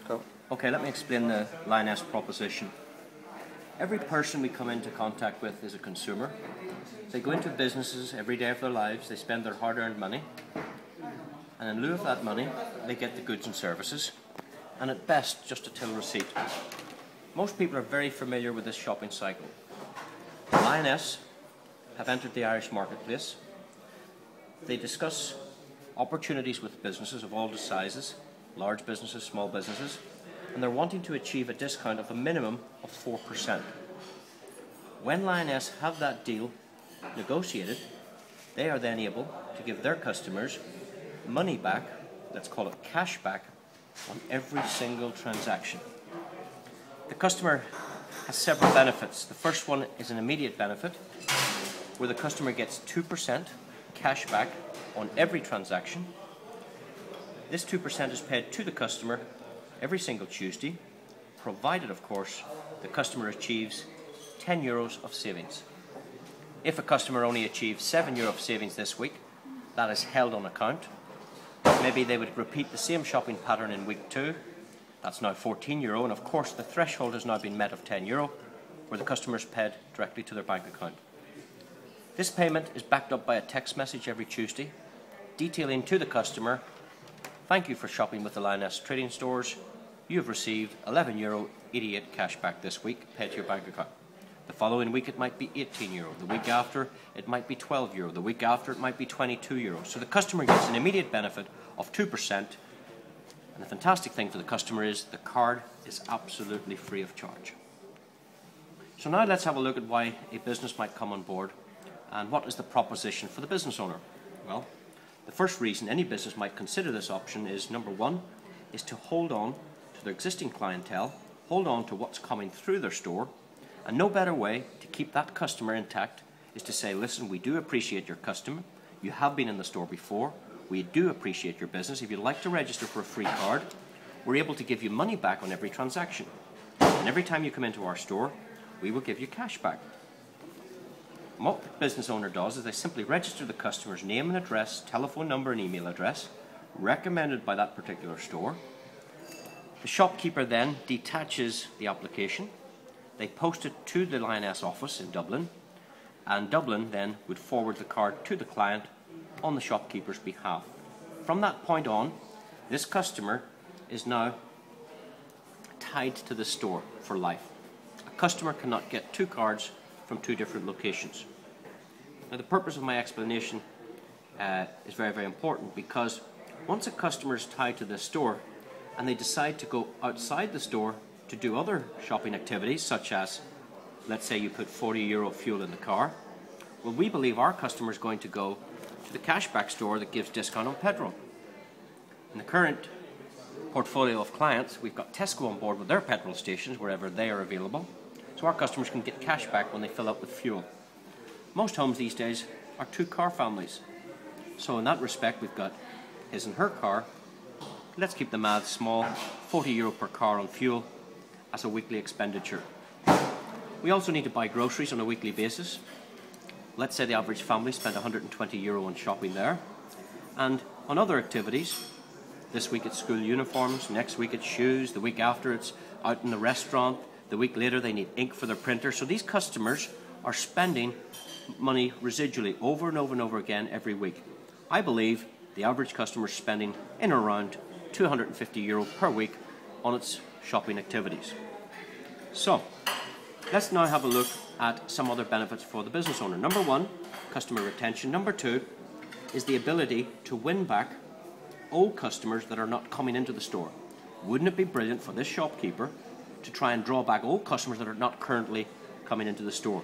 Go. Okay, let me explain the Lioness proposition. Every person we come into contact with is a consumer. They go into businesses every day of their lives, they spend their hard-earned money, and in lieu of that money, they get the goods and services, and at best, just a till receipt. Most people are very familiar with this shopping cycle. Lioness have entered the Irish marketplace. They discuss opportunities with businesses of all sizes, large businesses, small businesses, and they're wanting to achieve a discount of a minimum of 4%. When Lioness have that deal negotiated, they are then able to give their customers money back, let's call it cash back, on every single transaction. The customer has several benefits. The first one is an immediate benefit, where the customer gets 2% cash back on every transaction. This 2% is paid to the customer every single Tuesday, provided, of course, the customer achieves €10 of savings. If a customer only achieves €7 of savings this week, that is held on account. Maybe they would repeat the same shopping pattern in week 2. That's now €14, and of course the threshold has now been met of €10, where the customer is paid directly to their bank account. This payment is backed up by a text message every Tuesday, detailing to the customer, "Thank you for shopping with the Lioness Trading Stores. You have received €11.88 cash back this week, paid to your bank account." The following week it might be €18. The week after it might be €12. The week after it might be €22. So the customer gets an immediate benefit of 2%. And the fantastic thing for the customer is the card is absolutely free of charge. So now let's have a look at why a business might come on board and what is the proposition for the business owner. Well, the first reason any business might consider this option is, number one, is to hold on to their existing clientele, hold on to what's coming through their store, and no better way to keep that customer intact is to say, "Listen, we do appreciate your customer. You have been in the store before. We do appreciate your business. If you'd like to register for a free card, we're able to give you money back on every transaction. And every time you come into our store, we will give you cash back." And what the business owner does is they simply register the customer's name and address, telephone number and email address, recommended by that particular store. The shopkeeper then detaches the application. They post it to the Lioness office in Dublin, and Dublin then would forward the card to the client on the shopkeeper's behalf. From that point on, this customer is now tied to the store for life. A customer cannot get two cards from two different locations. Now, the purpose of my explanation is very, very important, because once a customer is tied to this store and they decide to go outside the store to do other shopping activities, such as, let's say you put €40 fuel in the car, well, we believe our customer is going to go to the cashback store that gives discount on petrol. In the current portfolio of clients, we've got Tesco on board with their petrol stations wherever they are available, so our customers can get cash back when they fill up with fuel. Most homes these days are two-car families, so in that respect we've got his and her car. Let's keep the maths small, €40 per car on fuel as a weekly expenditure. We also need to buy groceries on a weekly basis. Let's say the average family spent €120 on shopping there, and on other activities. This week it's school uniforms, next week it's shoes, the week after it's out in the restaurant, the week later they need ink for their printer. So these customers are spending money residually over and over and over again every week. I believe the average customer is spending in around €250 per week on its shopping activities. So let's now have a look at some other benefits for the business owner. Number one, customer retention. Number two is the ability to win back old customers that are not coming into the store. Wouldn't it be brilliant for this shopkeeper to try and draw back old customers that are not currently coming into the store?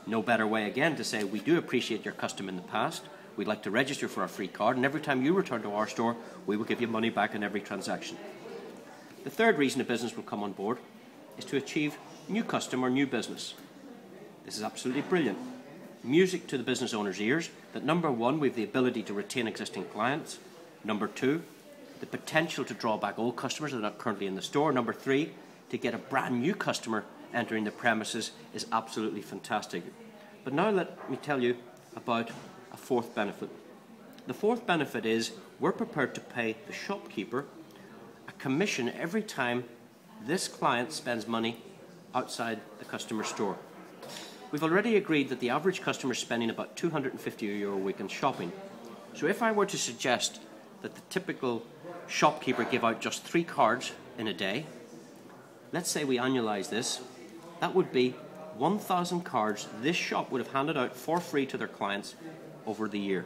No better way again to say, "We do appreciate your custom in the past. We'd like to register for a free card, and every time you return to our store, we will give you money back on every transaction." The third reason a business will come on board is to achieve new customer, new business. This is absolutely brilliant. Music to the business owner's ears that, number one, we have the ability to retain existing clients. Number two, the potential to draw back old customers that are not currently in the store. Number three, to get a brand new customer entering the premises is absolutely fantastic. But now let me tell you about a fourth benefit. The fourth benefit is we're prepared to pay the shopkeeper a commission every time this client spends money outside the customer store. We've already agreed that the average customer is spending about €250 a week on shopping. So if I were to suggest that the typical shopkeeper give out just 3 cards in a day, let's say we annualize this, that would be 1,000 cards this shop would have handed out for free to their clients over the year.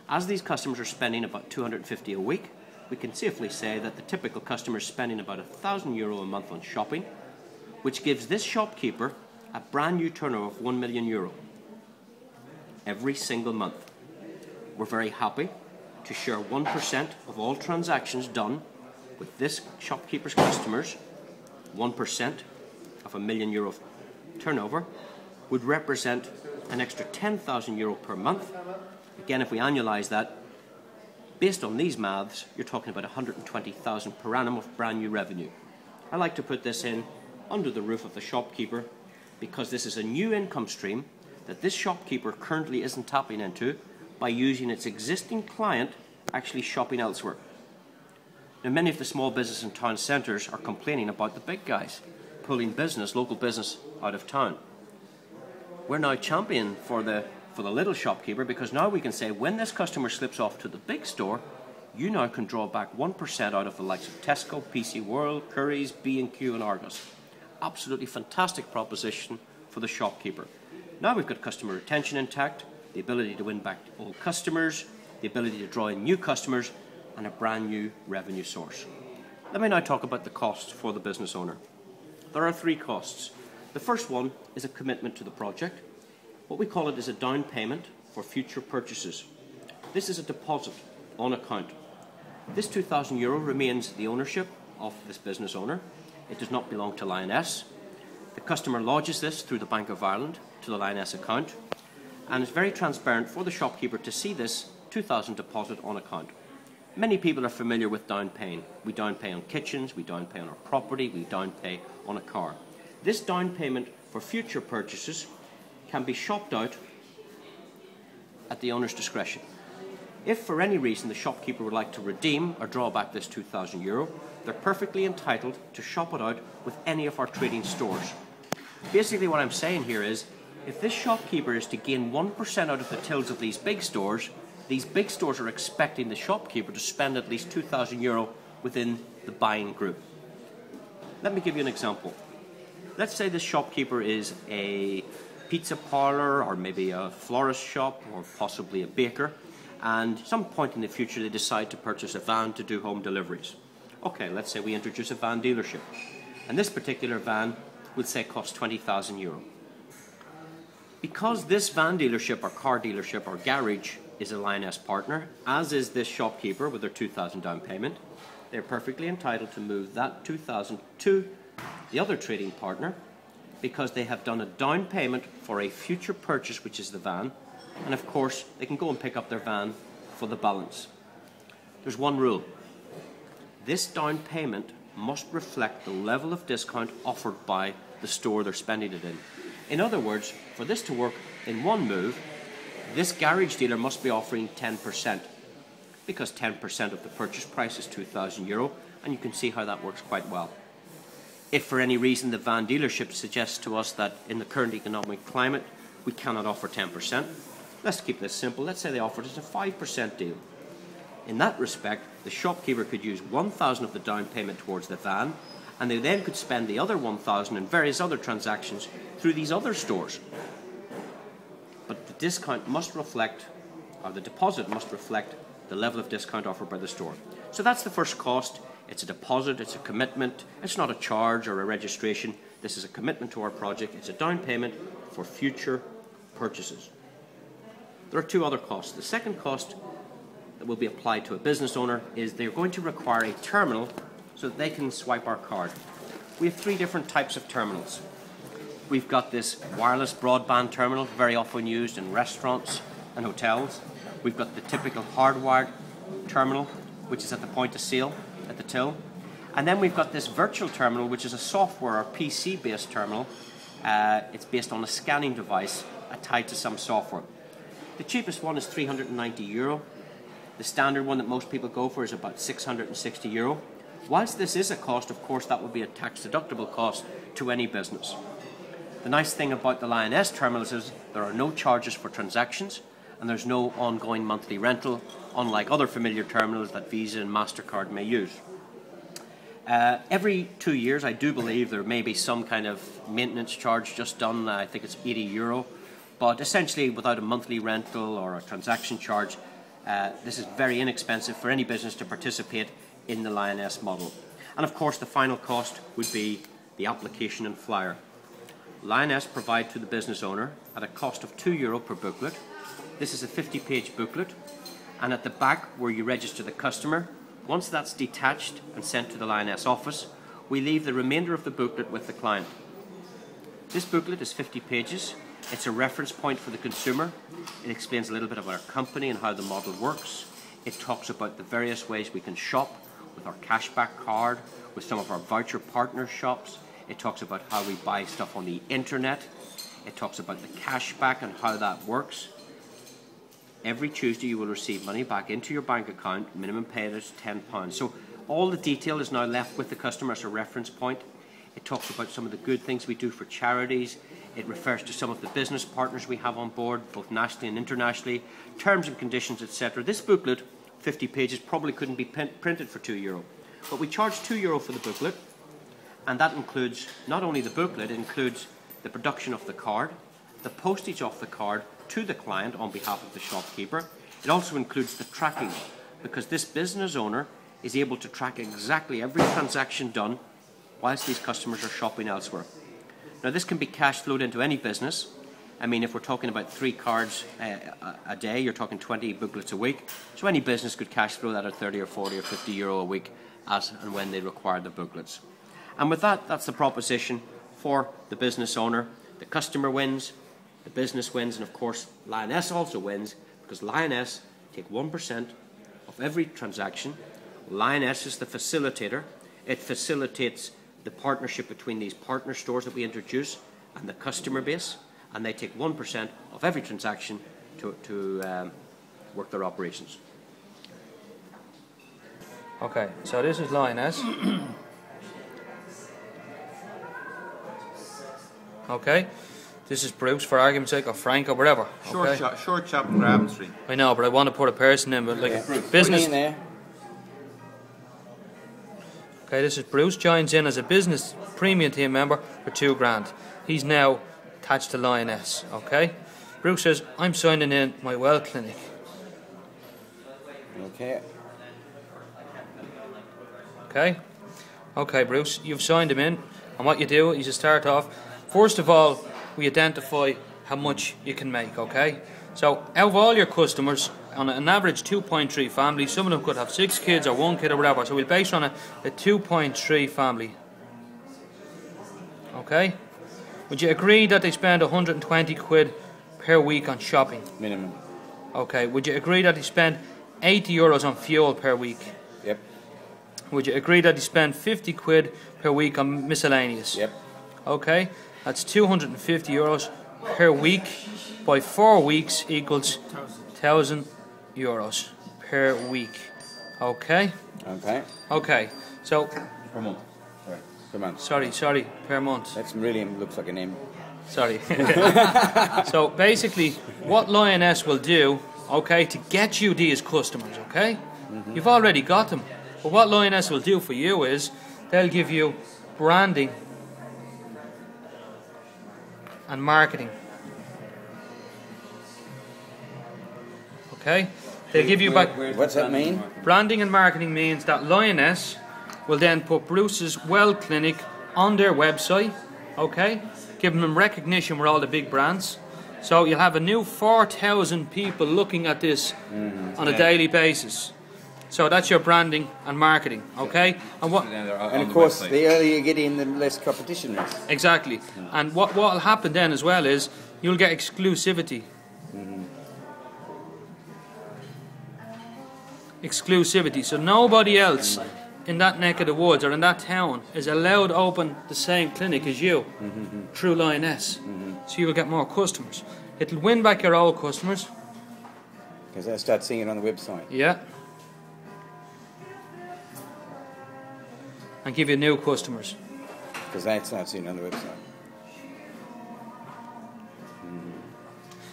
As these customers are spending about €250 a week, we can safely say that the typical customer is spending about €1,000 a month on shopping, which gives this shopkeeper a brand new turnover of €1 million every single month. We're very happy to share 1% of all transactions done with this shopkeeper's customers. 1% of €1 million turnover would represent an extra €10,000 per month. Again, if we annualize that, based on these maths, you're talking about $120,000 per annum of brand new revenue. I like to put this in under the roof of the shopkeeper because this is a new income stream that this shopkeeper currently isn't tapping into by using its existing client actually shopping elsewhere. Now, many of the small business and town centres are complaining about the big guys pulling business, local business, out of town. We're now championing for the little shopkeeper because now we can say when this customer slips off to the big store, you now can draw back 1% out of the likes of Tesco, PC World, Currys, B&Q and Argos. Absolutely fantastic proposition for the shopkeeper. Now we've got customer retention intact, the ability to win back old customers, the ability to draw in new customers, and a brand new revenue source. Let me now talk about the costs for the business owner. There are 3 costs. The first one is a commitment to the project. What we call it is a down payment for future purchases. This is a deposit on account. This €2,000 remains the ownership of this business owner. It does not belong to Lioness. The customer lodges this through the Bank of Ireland to the Lioness account, and it's very transparent for the shopkeeper to see this €2,000 deposit on account. Many people are familiar with down paying. We down pay on kitchens, we down pay on our property, we down pay on a car. This down payment for future purchases can be shopped out at the owner's discretion. If for any reason the shopkeeper would like to redeem or draw back this €2,000, they're perfectly entitled to shop it out with any of our trading stores. Basically what I'm saying here is, if this shopkeeper is to gain 1% out of the tills of these big stores are expecting the shopkeeper to spend at least €2,000 within the buying group. Let me give you an example. Let's say this shopkeeper is a pizza parlour or maybe a florist shop or possibly a baker, and at some point in the future they decide to purchase a van to do home deliveries. Okay, let's say we introduce a van dealership, and this particular van would say cost €20,000. Because this van dealership or car dealership or garage is a Lioness partner, as is this shopkeeper with their €2,000 down payment, they're perfectly entitled to move that €2,000 to the other trading partner because they have done a down payment for a future purchase, which is the van, and of course they can go and pick up their van for the balance. There's one rule. This down payment must reflect the level of discount offered by the store they're spending it in. In other words, for this to work in one move, this garage dealer must be offering 10%, because 10% of the purchase price is €2,000, and you can see how that works quite well. If for any reason the van dealership suggests to us that in the current economic climate we cannot offer 10%, let's keep this simple. Let's say they offered us a 5% deal. In that respect, the shopkeeper could use 1,000 of the down payment towards the van, and they then could spend the other 1,000 in various other transactions through these other stores. But the discount must reflect, or the deposit must reflect, the level of discount offered by the store. So that's the first cost. It's a deposit, it's a commitment, it's not a charge or a registration. This is a commitment to our project. It's a down payment for future purchases. There are 2 other costs. The second cost that will be applied to a business owner is they're going to require a terminal so that they can swipe our card. We have 3 different types of terminals. We've got this wireless broadband terminal, very often used in restaurants and hotels. We've got the typical hardwired terminal, which is at the point of sale, at the till. And then we've got this virtual terminal, which is a software or PC-based terminal. It's based on a scanning device tied to some software. The cheapest one is €390. The standard one that most people go for is about €660. Whilst this is a cost, of course, that would be a tax-deductible cost to any business. The nice thing about the Lioness terminals is there are no charges for transactions and there's no ongoing monthly rental, unlike other familiar terminals that Visa and MasterCard may use. Every 2 years, I do believe there may be some kind of maintenance charge just done. I think it's €80, but essentially without a monthly rental or a transaction charge, this is very inexpensive for any business to participate in the Lioness model. And of course, the final cost would be the application and flyer. Lioness provide to the business owner at a cost of €2 per booklet. This is a 50-page booklet, and at the back where you register the customer, once that's detached and sent to the Lioness office, we leave the remainder of the booklet with the client. This booklet is 50 pages. It's a reference point for the consumer. It explains a little bit about our company and how the model works. It talks about the various ways we can shop with our cashback card, with some of our voucher partner shops. It talks about how we buy stuff on the internet. It talks about the cashback and how that works. Every Tuesday you will receive money back into your bank account. Minimum pay is £10. So all the detail is now left with the customer as a reference point. It talks about some of the good things we do for charities. It refers to some of the business partners we have on board, both nationally and internationally, terms and conditions, etc. This booklet, 50 pages, probably couldn't be printed for €2. But we charge €2 for the booklet, and that includes not only the booklet, it includes the production of the card, the postage of the card to the client on behalf of the shopkeeper. It also includes the tracking, because this business owner is able to track exactly every transaction done whilst these customers are shopping elsewhere. Now, this can be cash flowed into any business. I mean, if we're talking about 3 cards a day, you're talking 20 booklets a week. So any business could cash flow that at 30 or 40 or 50 euro a week as and when they require the booklets. And with that, that's the proposition for the business owner. The customer wins, the business wins, and of course, Lioness also wins, because Lioness take 1% of every transaction. Lioness is the facilitator. It facilitates the partnership between these partner stores that we introduce and the customer base, and they take 1% of every transaction to work their operations. Okay, so this is Lioness. Okay, this is Bruce, for argument's sake, or Frank, or whatever. Okay? Short chop and Graham Street. I know, but I want to put a person in, but like business. Okay, this is Bruce, joins in as a business premium team member for £2,000. He's now attached to Lioness. Okay, Bruce says, I'm signing in my well clinic. Okay. Okay, Bruce, you've signed him in, and what you do is you start off. First of all, we identify how much you can make, okay? So, out of all your customers, on an average 2.3 family, some of them could have 6 kids or 1 kid or whatever, so we'll base on a 2.3 family. Okay? Would you agree that they spend 120 quid per week on shopping? Minimum. Okay, would you agree that they spend 80 euros on fuel per week? Yep. Would you agree that they spend 50 quid per week on miscellaneous? Yep. Okay, that's 250 euros per week by 4 weeks equals 1,000 euros per week. Okay? Okay, so... Per month. Sorry. Per month. Sorry, per month. That really looks like a name. Sorry. So basically, what Lioness will do, okay, to get you these customers, okay? You've already got them. But what Lioness will do for you is, they'll give you branding and marketing. Okay? They'll give you back... What's that mean? Branding and marketing means that Lioness will then put Bruce's Well Clinic on their website, okay? Giving them recognition with all the big brands. So you'll have a new 4,000 people looking at this on a daily basis. So that's your branding and marketing, okay? And what? And of course, the earlier you get in, the less competition there is. Exactly. And what will happen then as well is you'll get exclusivity. Exclusivity. So nobody else in that neck of the woods or in that town is allowed to open the same clinic as you through Lioness. So you will get more customers. It'll win back your old customers. Because they'll start seeing it on the website. Yeah. and give you new customers. Because that's not seen on the website.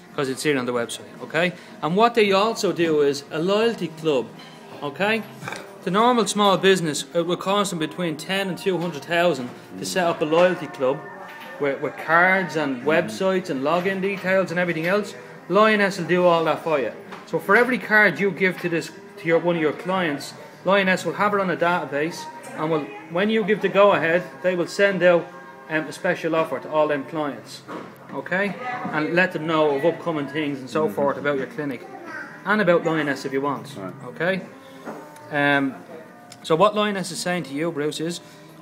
Because it's here on the website, okay? And what they also do is a loyalty club, okay? The normal small business, it would cost them between 10 and 200,000 to set up a loyalty club with cards and websites and login details and everything else. Lioness will do all that for you. So for every card you give to one of your clients, Lioness will have it on a database, and when you give the go-ahead, they will send out a special offer to all them clients, okay? And let them know of upcoming things and so forth about your clinic, and about Lioness if you want, okay? So what Lioness is saying to you, Bruce, is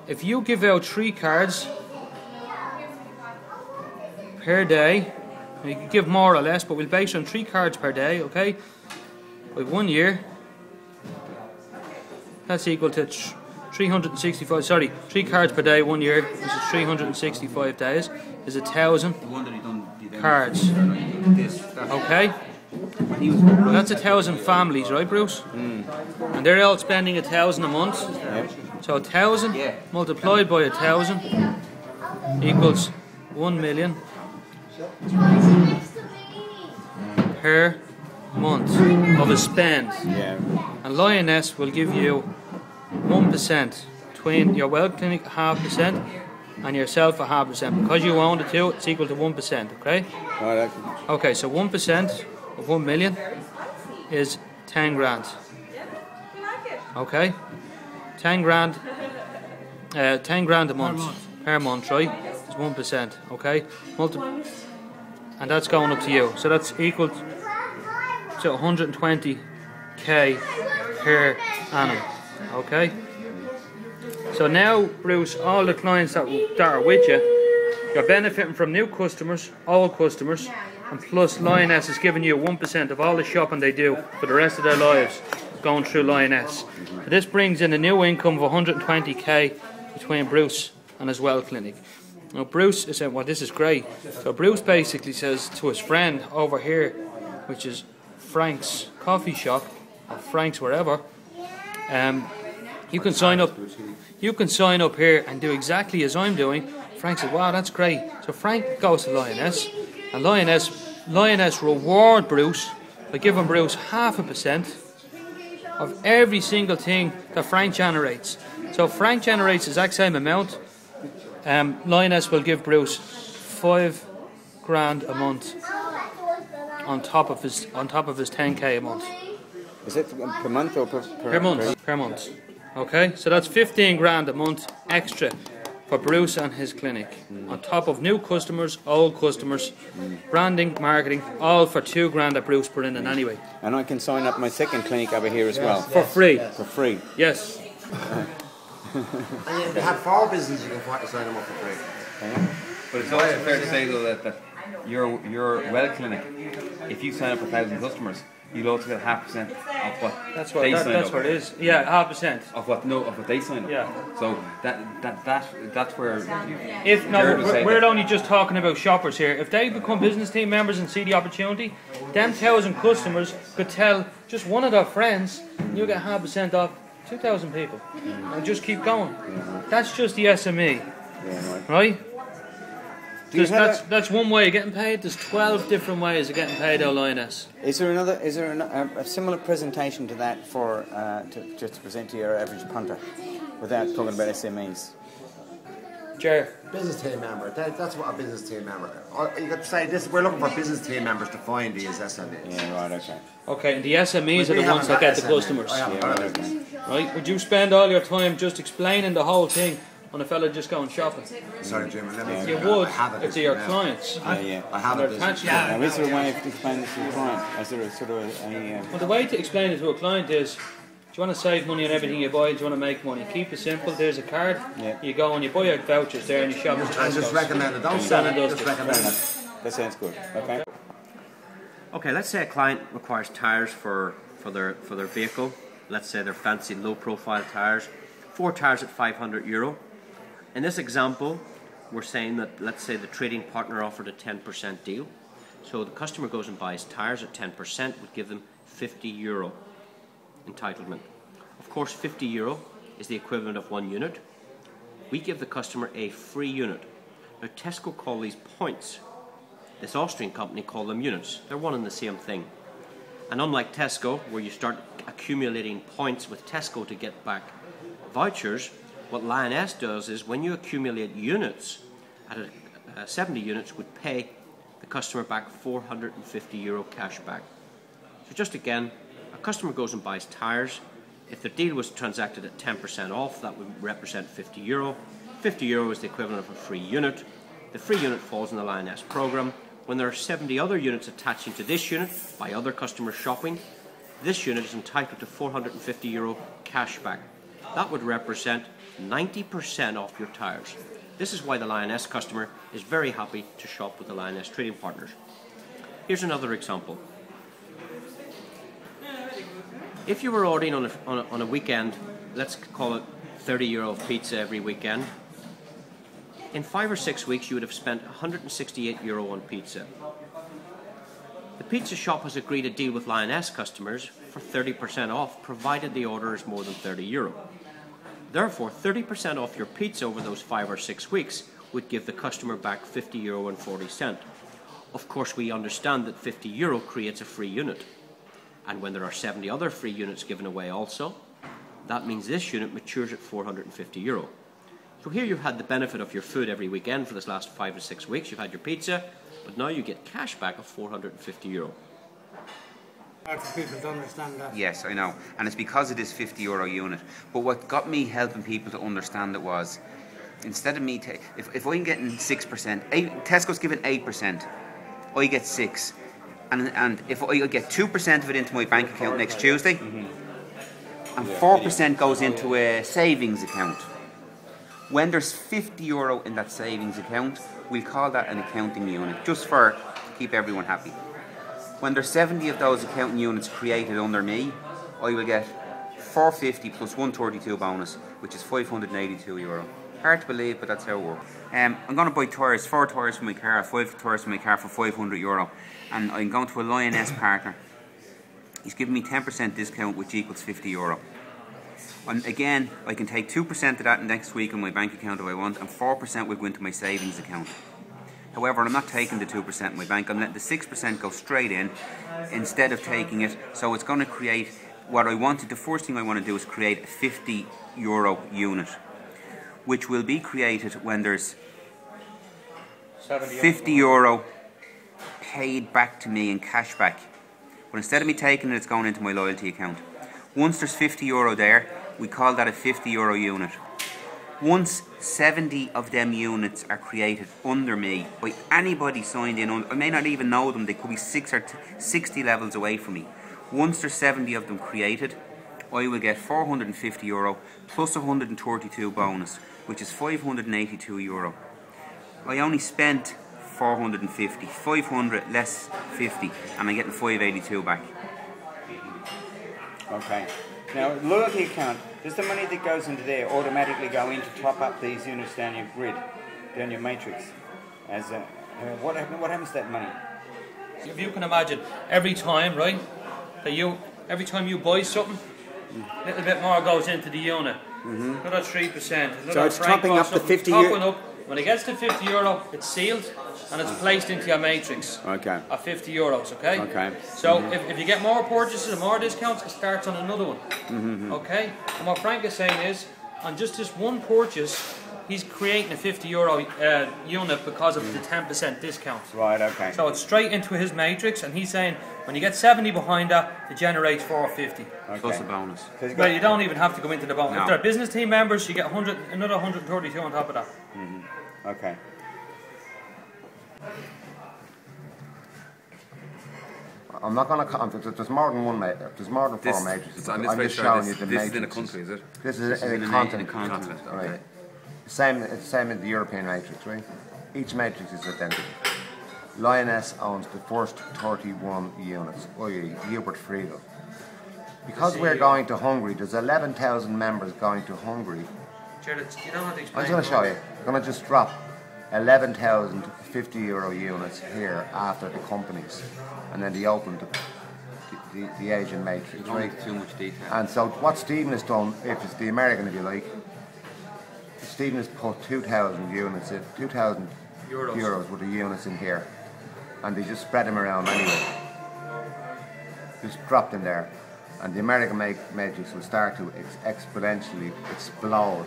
if you give out 3 cards per day, you can give more or less, but we'll base on 3 cards per day, okay? With 1 year, that's equal to 365. Sorry, 3 cards per day, 1 year, which is 365 days. Is 1,000 cards. Okay, well, that's 1,000 families, right, Bruce? And they're all spending 1,000 a month. So 1,000 multiplied by 1,000 equals 1 million per month of a spend. And Lioness will give you 1% between your Well Clinic 0.5% and yourself 0.5%. Because you own the two, it's equal to 1%, okay? Okay, so 1% of 1 million is 10 grand. Okay? 10 grand, 10 grand a month, per month, right? It's 1%, okay? And that's going up to you. So that's equal to 120k per annum, okay? So now, Bruce, all the clients that are with you, you're benefiting from new customers, old customers, and plus Lioness is giving you 1% of all the shopping they do for the rest of their lives going through Lioness. So this brings in a new income of 120k between Bruce and his Well Clinic. Now Bruce is saying, well, this is great. So Bruce basically says to his friend over here, which is Frank's coffee shop, or Frank's wherever, you can sign up. You can sign up here and do exactly as I'm doing. Frank said, wow, that's great. So Frank goes to Lioness, and Lioness reward Bruce by giving Bruce 0.5% of every single thing that Frank generates. So if Frank generates the exact same amount, Lioness will give Bruce 5 grand a month on top of his 10k a month. Is it per month or per month? Per month. Okay, so that's 15 grand a month extra for Bruce and his clinic, on top of new customers, old customers, branding, marketing, all for 2 grand that Bruce put in anyway. And I can sign up my second clinic over here as well? For free. For free? Yes. And you have 4 businesses, you can sign them up for free. But it's also fair to say though that your Well Clinic, if you sign up 1,000 customers, you'll also get 0.5% of what that's they sign up. That's what it is. Yeah, 0.5% of what they sign up. Yeah. So that's where. We're only just talking about shoppers here. If they become business team members and see the opportunity, them 1,000 customers could tell just one of their friends, and you'll get 0.5% off 2,000 people, and just keep going. That's just the SME, right? That's one way of getting paid. There's 12 different ways of getting paid out Lioness. Is there a similar presentation to that for just to present to your average punter, without talking about SMEs? Sure. Business team member. That's what a business team member. You could say this. We're looking for business team members to find these SMEs. Yeah, right. Okay. Okay, and the SMEs are the ones that get the customers. Right? Would you spend all your time just explaining the whole thing on a fella just going shopping? Sorry, Jim. You would if they're your clients. Yeah. I have it. Now, is there a way of explaining this to the client? Is there a sort of Well, the way to explain it to a client is, do you want to save money on everything you buy? Do you want to make money? Keep it simple. There's a card. You go and you buy out vouchers there and you shop. And just recommend it. Don't sell it. Just recommend it. That sounds good. Okay. Okay, let's say a client requires tyres for their vehicle. Let's say they're fancy low-profile tyres. 4 tyres at €500. In this example, we're saying that, let's say the trading partner offered a 10% deal. So the customer goes and buys tyres at 10%, would give them €50 entitlement. Of course, €50 is the equivalent of 1 unit. We give the customer a free unit. Now Tesco call these points. This Austrian company call them units. They're one and the same thing. And unlike Tesco, where you start accumulating points with Tesco to get back vouchers, what Lioness does is when you accumulate units, at 70 units would pay the customer back €450 cash back. So just again, a customer goes and buys tyres. If the deal was transacted at 10% off, that would represent €50. €50 is the equivalent of a free unit. The free unit falls in the Lioness programme. When there are 70 other units attaching to this unit by other customers shopping, this unit is entitled to €450 cash back. That would represent 90% off your tyres. This is why the Lioness customer is very happy to shop with the Lioness trading partners. Here's another example. If you were ordering on a weekend, let's call it €30 of pizza every weekend, in 5 or 6 weeks you would have spent €168 on pizza. The pizza shop has agreed a deal with Lioness customers for 30% off, provided the order is more than €30. Therefore, 30% off your pizza over those 5 or 6 weeks would give the customer back €50.40. Of course, we understand that €50 creates a free unit. And when there are 70 other free units given away also, that means this unit matures at €450. So here you've had the benefit of your food every weekend for this last 5 to 6 weeks. You've had your pizza, but now you get cash back of €450. Hard for people to understand that. Yes, I know, and it's because of this €50 unit. But what got me helping people to understand it was, instead of me, if I'm getting 6%, Tesco's giving 8%, I get 6%, and if I get 2% of it into my bank account next Tuesday, and 4% goes into a savings account. When there's €50 in that savings account, we'll call that an accounting unit, just to keep everyone happy. When there's 70 of those accounting units created under me, I will get €450 plus 132 bonus, which is €582. Hard to believe, but that's how it works. I'm going to buy tyres, 4 tyres for my car, 5 tyres for my car for €500, and I'm going to a Lioness partner. He's giving me 10% discount, which equals €50. And again, I can take 2% of that next week in my bank account if I want, and 4% will go into my savings account. However, I'm not taking the 2% in my bank, I'm letting the 6% go straight in instead of taking it. So it's going to create what I wanted. The first thing I want to do is create a €50 unit, which will be created when there's €50 paid back to me in cash back. But instead of me taking it, it's going into my loyalty account. Once there's €50 there, we call that a €50 unit. Once 70 of them units are created under me by anybody signed in, I may not even know them, they could be 6 or 60 levels away from me. Once there's 70 of them created, I will get €450 plus 132 bonus, which is €582. I only spent 450, 500 less 50, and I'm getting 582 back. Okay. Now, loyalty account, does the money that goes into there automatically go in to top up these units down your grid, down your matrix? What happens to that money? If you can imagine, every time, right, every time you buy something, a little bit more goes into the unit. Another 3%. So it's topping up the 50 €50. When it gets to €50, it's sealed and it's placed into your matrix. Okay. At €50, okay? Okay. So if you get more purchases and more discounts, it starts on another one. Okay? And what Frank is saying is, on just this one purchase, he's creating a €50 unit because of the 10% discount. Right, okay. So it's straight into his matrix, and he's saying when you get 70 behind that, it generates $450. Okay. Plus a bonus. Well, you don't even have to go into the bonus. No. If they're business team members, you get another 132 on top of that. Okay. I'm not going to. There's more than one. There's more than 4 matrices. On this I'm way, just showing you this the is in a matrices. country, is it? This is in a continent. Right. Same in the European matrix, right? Each matrix is identical. Lioness owns the first 31 units, i.e. Hubert Friedel. Because we're going to Hungary, there's 11,000 members going to Hungary. Jared, you don't have to I'm explain. just going to show you. I'm going to just drop 11,000 €50 units here after the companies, and then they open the Asian matrix, Don't right? go into too much detail. And so what Stephen has done, if it's the American, if you like, Stephen has put 2,000 units in, 2,000 euros worth of units in here, and they just spread them around anyway. Just drop them there, and the American matrix will start to exponentially explode,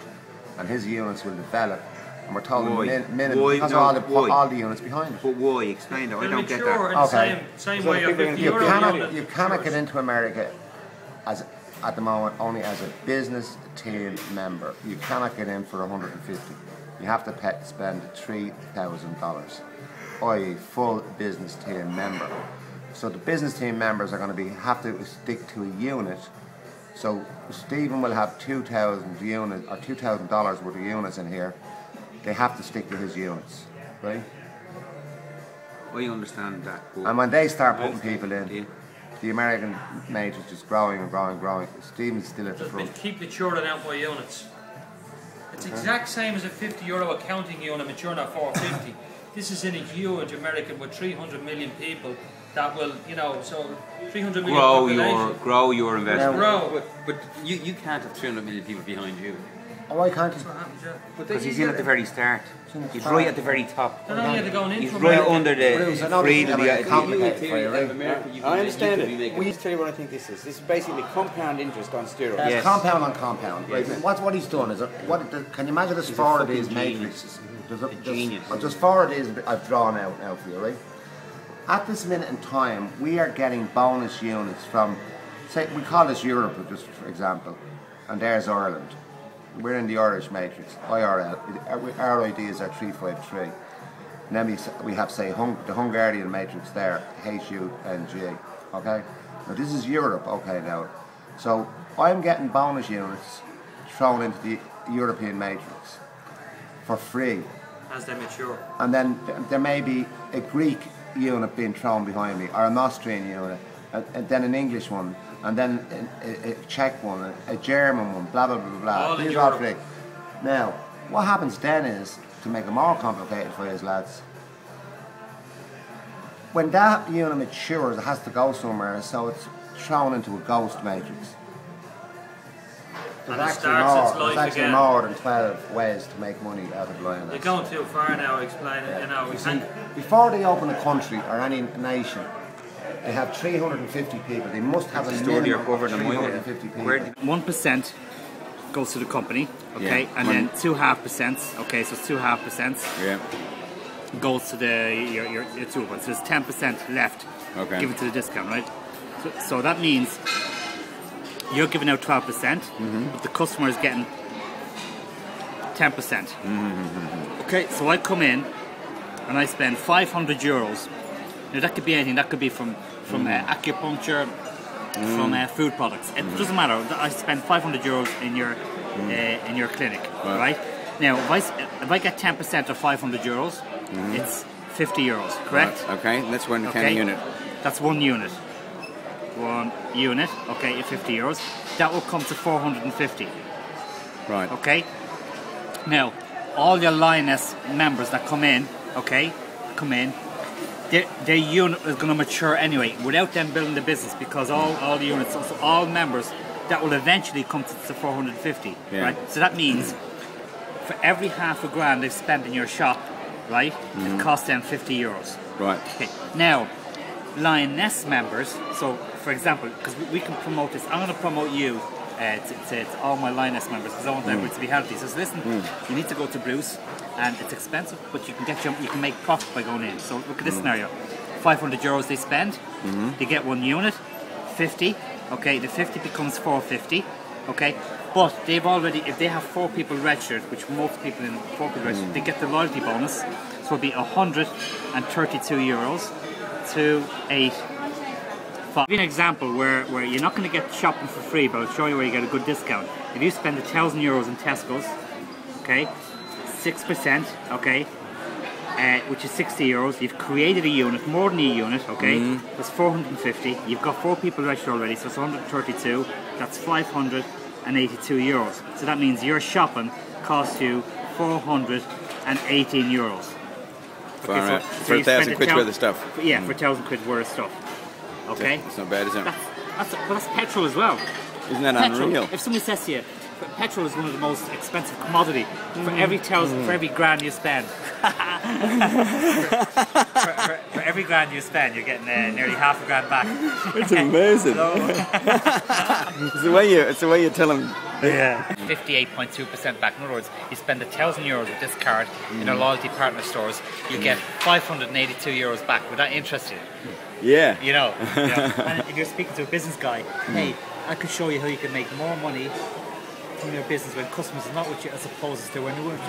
and his units will develop. And we're told minimum because all the units behind it. But why? Explain that. I don't get mature that. in the same way of 50 euro. You cannot get into America as at the moment only as a business team member. You cannot get in for 150. You have to spend $3,000, i.e. full business team member. So the business team members are going to have to stick to a unit. So Stephen will have 2,000 units or $2,000 worth of units in here. They have to stick to his units, right? I understand that. And when they start putting people in, the American matrix is growing and growing and growing. Stephen's still at the front. Keep maturing out my units. It's exact same as a 50 euro accounting unit maturing at 450. This is in a huge American with 300 million people that will, you know, so 300 million population. Grow your investment. Grow. But you can't have 300 million people behind you. Oh, why can't he? That's what happens, yeah. Because he's in at the very start. He's right at the very top. They're not only going into He's right America. under the freedom. I understand it. We tell you what I think this is. This is basically compound interest on steroids. It's compound on compound. Right? What he's done is, can you imagine there's four of these matrices? There's four of these I've drawn out now for you, right? At this minute in time, we are getting bonus units from, say, we call this Europe, just for example, and there's Ireland. We're in the Irish matrix, IRL. Our IDs are 353. And then we have, say, the Hungarian matrix there, HUNG. Okay? Now this is Europe, okay now. So I'm getting bonus units thrown into the European matrix for free. As they mature. And then there may be a Greek unit being thrown behind me, or an Austrian unit, and then an English one, and then a Czech one, a German one, blah blah blah blah. These are all free. Now, what happens then is, to make it more complicated for you lads, when that unit matures, it has to go somewhere, so it's thrown into a ghost matrix. There's actually more than 12 ways to make money out of Lioness. They're going too far now, explain it, you know. You see, before they open a country or any nation, they have 350 people. They must have a minimum of 350 people. 1% goes to the company, okay, and then 2.5%, okay, so 2.5% goes to your 2 points. So there's 10% left given to the discount, right? So that means you're giving out 12%, but the customer is getting 10%. Okay, so I come in and I spend 500 euros. Now that could be anything. That could be from acupuncture, from food products. It doesn't matter. I spend 500 euros in your clinic, right? Now, if I get 10% of 500 euros, it's 50 euros, correct? Right. Okay, that's one kind of unit. That's one unit. One unit, okay, at 50 euros. That will come to 450. Right. Okay. Now, all your Lioness members that come in, their unit is going to mature anyway, without them building the business, because all the units, so all members, that will eventually come to 450. Right. So that means for every half a grand they've spent in your shop, right, it costs them 50 euros. Right. Okay. Now, Lioness members, so for example, because we can promote this, I'm going to promote you to all my Lioness members, because I want everybody to be healthy. So listen, you need to go to Bruce, and it's expensive, but you can make profit by going in. So look at this scenario: 500 euros they spend, they get one unit, 50. Okay, the 50 becomes 450. Okay, but they've already, if they have 4 people registered, which most people in 4 people registered, they get the loyalty bonus. So it'll be 132 euros to 8. I'll give you an example where you're not going to get shopping for free, but I'll show you where you get a good discount. If you spend 1,000 euros in Tesco's, okay, 6%, okay, which is 60 euros, you've created a unit, more than a unit, okay, that's 450, you've got 4 people registered already, so it's 132, that's 582 euros. So that means your shopping costs you 418 euros. Okay, for 1,000 quid worth of stuff. Yeah, for 1,000 quid worth of stuff. Okay? It's not bad, is it? that's petrol as well. Isn't that Petrol. unreal? If somebody says to you, petrol is one of the most expensive commodity for every for every grand you spend. for every grand you spend, you're getting nearly half a grand back. It's amazing. It's the way you tell them. Yeah. 58.2% back. In other words, you spend €1,000 with this card in our loyalty partner stores, you get €582 back. Would that interest you? Yeah. You know. And if you're speaking to a business guy, hey, I could show you how you can make more money from your business when customers are not with you as opposed to when they weren't.